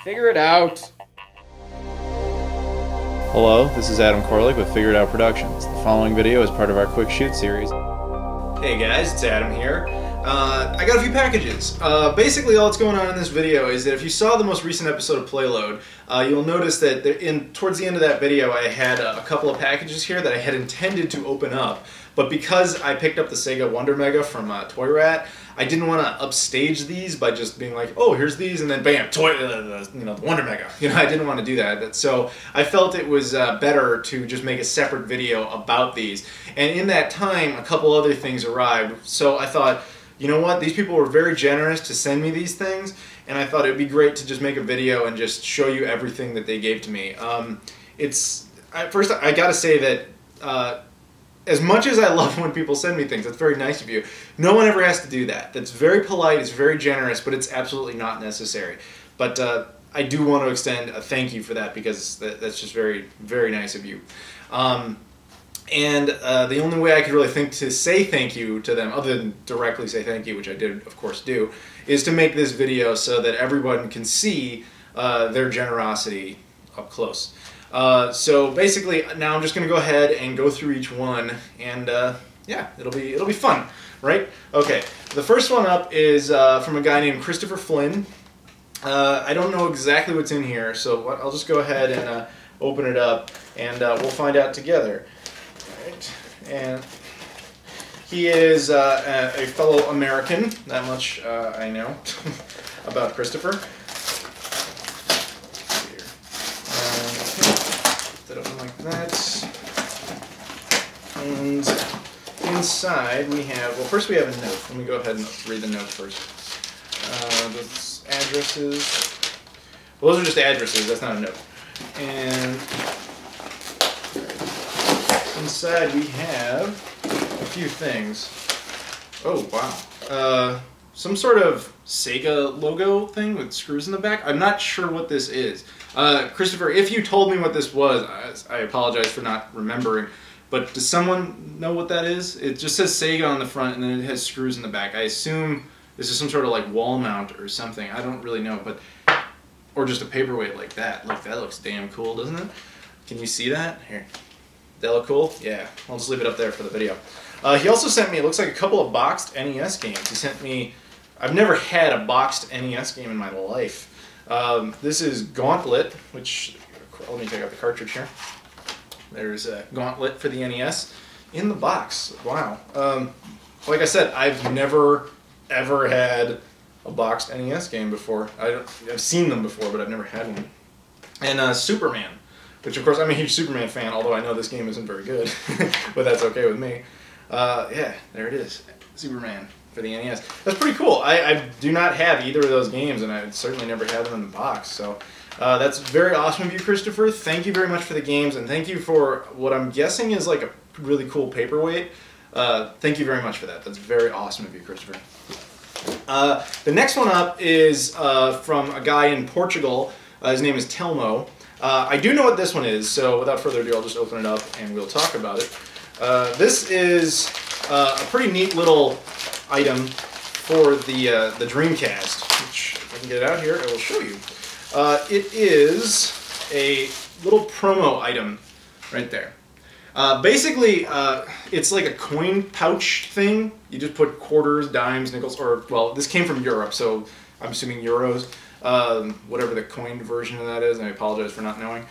Figure it out. Hello, this is Adam Koralik with Figure It Out Productions. The following video is part of our Quick Shoot series. Hey guys, it's Adam here. I got a few packages. Basically all that's going on in this video is that if you saw the most recent episode of Playload, you'll notice that towards the end of that video I had a couple of packages here that I had intended to open up, but because I picked up the Sega Wonder Mega from Toy Rat, I didn't want to upstage these by just being like, oh, here's these, and then bam, the Wonder Mega. I didn't want to do that. So I felt it was better to just make a separate video about these. And in that time, a couple other things arrived. So I thought, you know what? These people were very generous to send me these things, and I thought it would be great to just make a video and just show you everything that they gave to me. First, I gotta say that as much as I love when people send me things, that's very nice of you, no one ever has to do that. That's very polite, it's very generous, but it's absolutely not necessary. But I do want to extend a thank you for that, because that's just very, very nice of you. And the only way I could really think to say thank you to them, other than directly say thank you, which I did of course do, is to make this video so that everyone can see their generosity up close. So basically now I'm just going to go ahead and go through each one, and yeah, it'll be fun, right? Okay, the first one up is from a guy named Christopher Flynn. I don't know exactly what's in here, so I'll just go ahead and open it up, and we'll find out together. Right. And he is a fellow American, that much I know about Christopher. Put it up like that. And inside we have, well, first we have a note. Let me go ahead and read the note first. Those addresses. Well, those are just addresses, that's not a note. And inside we have a few things. Oh, wow. Some sort of Sega logo thing with screws in the back. I'm not sure what this is. Christopher, if you told me what this was, I apologize for not remembering, but does someone know what that is? It just says Sega on the front, and then it has screws in the back. I assume this is some sort of like wall mount or something. I don't really know, but or just a paperweight like that. Look, that looks damn cool, doesn't it? Can you see that? Here. That look cool? Yeah, I'll just leave it up there for the video. He also sent me, it looks like a couple of boxed NES games. He sent me, I've never had a boxed NES game in my life. This is Gauntlet, which, let me take out the cartridge here. There's a Gauntlet for the NES in the box. Wow. Like I said, I've never ever had a boxed NES game before. I've seen them before, but I've never had one. And Superman, which of course I'm a huge Superman fan, although I know this game isn't very good, but that's okay with me. Yeah, there it is, Superman for the NES. That's pretty cool. I do not have either of those games, and I certainly never had them in the box, so that's very awesome of you, Christopher. Thank you very much for the games, and thank you for what I'm guessing is like a really cool paperweight. Thank you very much for that. That's very awesome of you, Christopher. The next one up is from a guy in Portugal. His name is Telmo. I do know what this one is, so without further ado, I'll just open it up and we'll talk about it. This is a pretty neat little item for the Dreamcast, which if I can get it out here, I will show you. It is a little promo item right there. Basically, it's like a coin pouch thing. You just put quarters, dimes, nickels, or, well, this came from Europe, so I'm assuming euros. Whatever the coined version of that is, and I apologize for not knowing.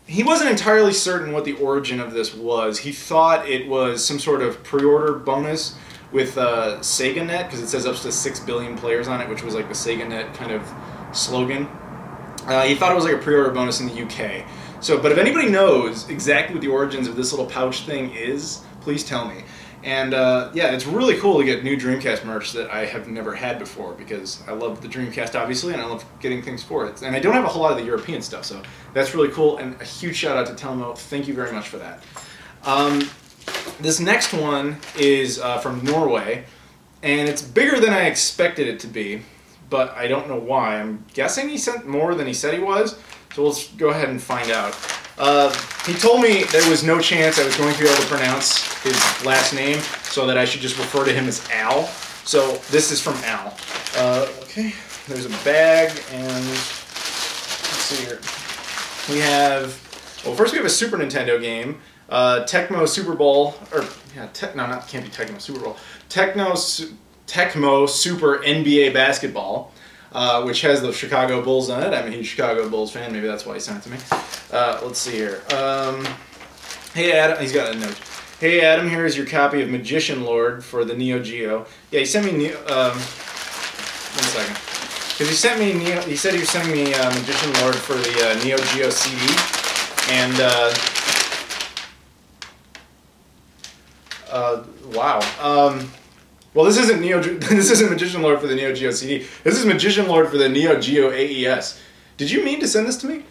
He wasn't entirely certain what the origin of this was. He thought it was some sort of pre-order bonus with SegaNet, because it says up to 6 billion players on it, which was like the SegaNet kind of slogan. He thought it was like a pre-order bonus in the UK. So, but if anybody knows exactly what the origins of this little pouch thing is, please tell me. And yeah, it's really cool to get new Dreamcast merch that I have never had before, because I love the Dreamcast obviously, and I love getting things for it. And I don't have a whole lot of the European stuff, so that's really cool, and a huge shout out to Telmo. Thank you very much for that. This next one is from Norway, and it's bigger than I expected it to be, but I don't know why. I'm guessing he sent more than he said he was, so we'll just go ahead and find out. He told me there was no chance I was going to be able to pronounce his last name, so that I should just refer to him as Al. So this is from Al. Okay, there's a bag, and see here. We have, well, first we have a Super Nintendo game, Tecmo Super Bowl, or, yeah, can't be Tecmo Super Bowl, Tecmo Super NBA Basketball, which has the Chicago Bulls on it. I'm a huge Chicago Bulls fan, maybe that's why he sent it to me. Let's see here. Hey Adam, he's got a note. Hey Adam, here is your copy of Magician Lord for the Neo Geo. Yeah, he sent me, one second. Because he said he was sending me Magician Lord for the Neo Geo CD, and wow. Well, this isn't Magician Lord for the Neo Geo CD. This is Magician Lord for the Neo Geo AES. Did you mean to send this to me?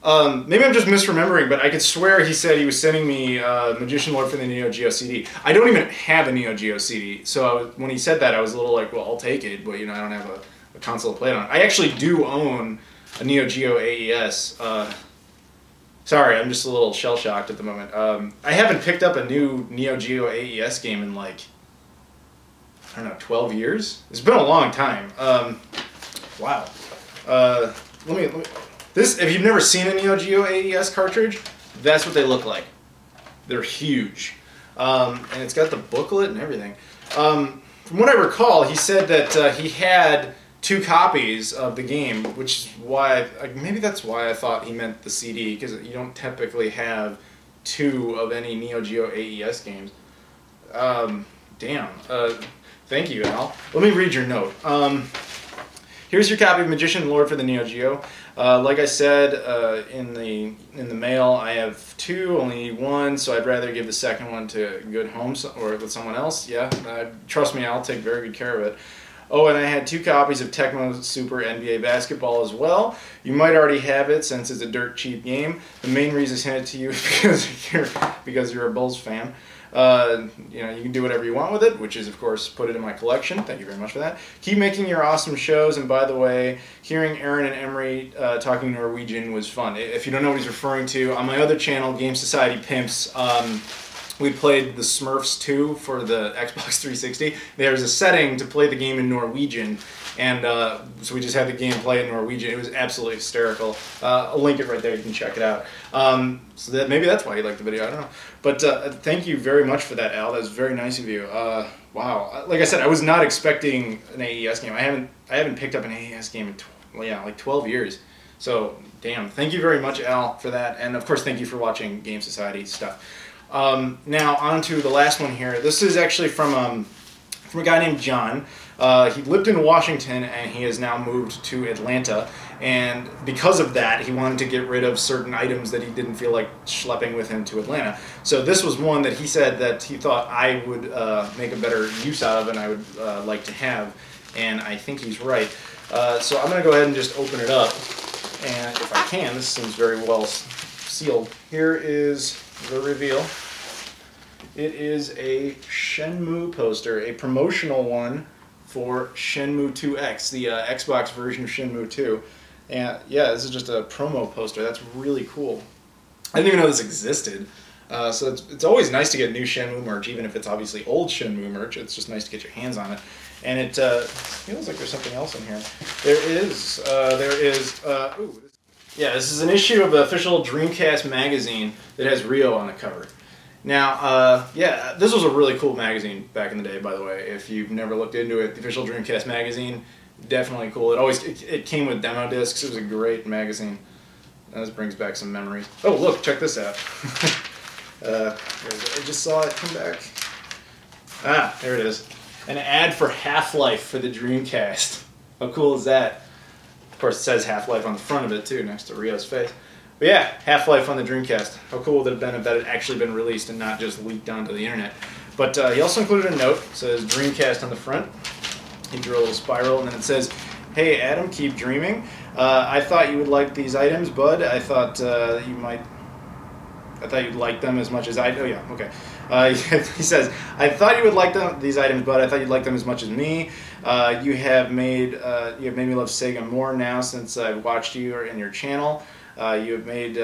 Maybe I'm just misremembering, but I could swear he said he was sending me Magician Lord for the Neo Geo CD. I don't even have a Neo Geo CD, so when he said that, I was a little like, well, I'll take it, but you know, I don't have a console to play it on. I actually do own a Neo Geo AES. Sorry, I'm just a little shell-shocked at the moment. I haven't picked up a new Neo Geo AES game in like, I don't know, 12 years? It's been a long time. Wow. If you've never seen a Neo Geo AES cartridge, that's what they look like. They're huge. And it's got the booklet and everything. From what I recall, he said that he had 2 copies of the game, which is why, maybe that's why I thought he meant the CD, because you don't typically have 2 of any Neo Geo AES games. Damn. Thank you, Al. Let me read your note. Here's your copy of Magician Lord for the Neo Geo. Like I said in the mail, I have 2, only need 1, so I'd rather give the second one to a good home or with someone else. Yeah, trust me, I'll take very good care of it. Oh, and I had 2 copies of Tecmo Super NBA Basketball as well. You might already have it since it's a dirt cheap game. The main reason I sent it to you is because you're a Bulls fan. You know, you can do whatever you want with it, which is, of course, put it in my collection. Thank you very much for that. Keep making your awesome shows, and by the way, hearing Aaron and Emery talking Norwegian was fun. If you don't know what he's referring to, on my other channel, Game Society Pimps, we played the Smurfs 2 for the Xbox 360. There's a setting to play the game in Norwegian, and so we just had the game play in Norwegian. It was absolutely hysterical. I'll link it right there. You can check it out. So maybe that's why you liked the video. I don't know. But thank you very much for that, Al. That was very nice of you. Wow. Like I said, I was not expecting an AES game. I haven't picked up an AES game in like 12 years. So damn. Thank you very much, Al, for that. And of course, thank you for watching Game Society stuff. Now on to the last one here. This is actually from a guy named John. He lived in Washington and he has now moved to Atlanta, and because of that he wanted to get rid of certain items that he didn't feel like schlepping with him to Atlanta. So this was one that he said that he thought I would make a better use out of and I would like to have, and I think he's right. So I'm going to go ahead and just open it up, and if I can, this seems very well sealed. Here is the reveal. It is a Shenmue poster, a promotional one for Shenmue 2X, the Xbox version of Shenmue 2. And yeah, this is just a promo poster. That's really cool. I didn't even know this existed. So it's always nice to get new Shenmue merch, even if it's obviously old Shenmue merch. It's just nice to get your hands on it. And it feels like there's something else in here. There is, ooh. Yeah, this is an issue of the official Dreamcast Magazine that has Rio on the cover. Now, yeah, this was a really cool magazine back in the day, by the way. If you've never looked into it, the official Dreamcast Magazine, definitely cool. It came with demo discs. It was a great magazine. This brings back some memories. Oh, look, check this out. I just saw it come back. Ah, there it is. An ad for Half-Life for the Dreamcast. How cool is that? Of course, it says Half-Life on the front of it, too, next to Rio's face. But yeah, Half-Life on the Dreamcast. How cool would it have been if that had actually been released and not just leaked onto the internet? But he also included a note. It says Dreamcast on the front. He drew a little spiral, and then it says, "Hey Adam, keep dreaming. I thought you would like these items, bud. I thought you'd like them as much as I do." Oh yeah, okay. He says, "I thought you would like these items, bud. I thought you'd like them as much as me. You have made me love Sega more now since I've watched you in your channel. You have made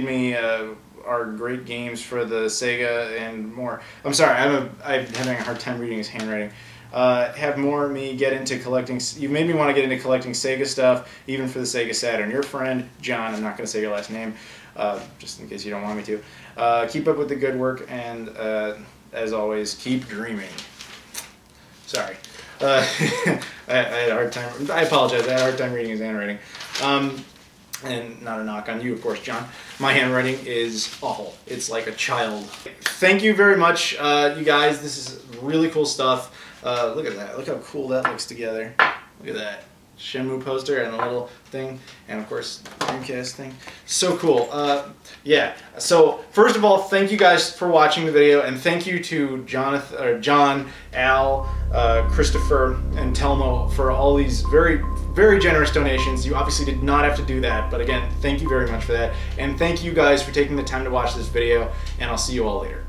me our great games for the Sega and more." I'm sorry, I'm having a hard time reading his handwriting. have more of me get into collecting. You made me want to get into collecting Sega stuff, even for the Sega Saturn. Your friend, John, I'm not going to say your last name, just in case you don't want me to. Keep up with the good work, and as always, keep dreaming. Sorry. I had a hard time. I apologize. I had a hard time reading his handwriting. And not a knock on you, of course, John. My handwriting is awful. It's like a child. Thank you very much, you guys. This is really cool stuff. Look at that. Look how cool that looks together. Look at that. Shenmue poster and a little thing, and of course Dreamcast thing. So cool. Yeah. So first of all, thank you guys for watching the video, and thank you to John, Al, Christopher, and Telmo for all these very generous donations. You obviously did not have to do that, but again, thank you very much for that, and thank you guys for taking the time to watch this video, and I'll see you all later.